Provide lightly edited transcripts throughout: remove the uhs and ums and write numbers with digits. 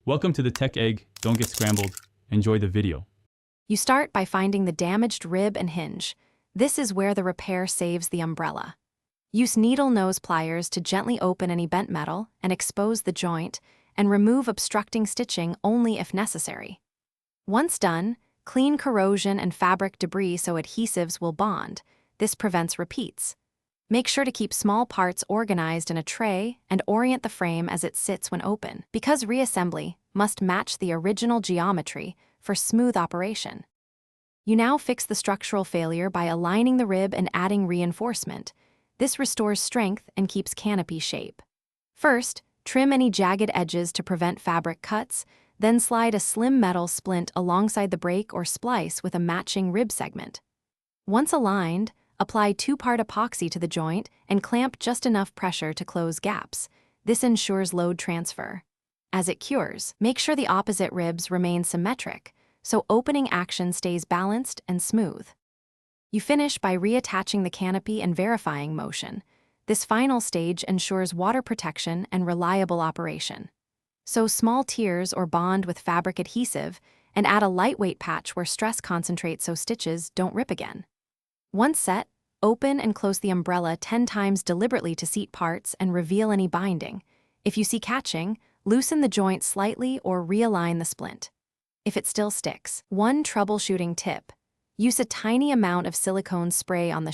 Welcome to the Tech Egg. Don't get scrambled. Enjoy the video. You start by finding the damaged rib and hinge. This is where the repair saves the umbrella. Use needle nose pliers to gently open any bent metal and expose the joint, and remove obstructing stitching only if necessary. Once done, clean corrosion and fabric debris so adhesives will bond. This prevents repeats. Make sure to keep small parts organized in a tray and orient the frame as it sits when open, because reassembly must match the original geometry for smooth operation. You now fix the structural failure by aligning the rib and adding reinforcement. This restores strength and keeps canopy shape. First, trim any jagged edges to prevent fabric cuts, then slide a slim metal splint alongside the break or splice with a matching rib segment. Once aligned, apply two-part epoxy to the joint and clamp just enough pressure to close gaps. This ensures load transfer. As it cures, make sure the opposite ribs remain symmetric, so opening action stays balanced and smooth. You finish by reattaching the canopy and verifying motion. This final stage ensures water protection and reliable operation. Sew small tiers or bond with fabric adhesive, and add a lightweight patch where stress concentrates so stitches don't rip again. Once set, open and close the umbrella 10 times deliberately to seat parts and reveal any binding. If you see catching, loosen the joint slightly or realign the splint. If it still sticks, one troubleshooting tip: use a tiny amount of silicone spray on the.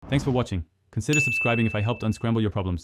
Thanks for watching. Consider subscribing if I helped unscramble your problems.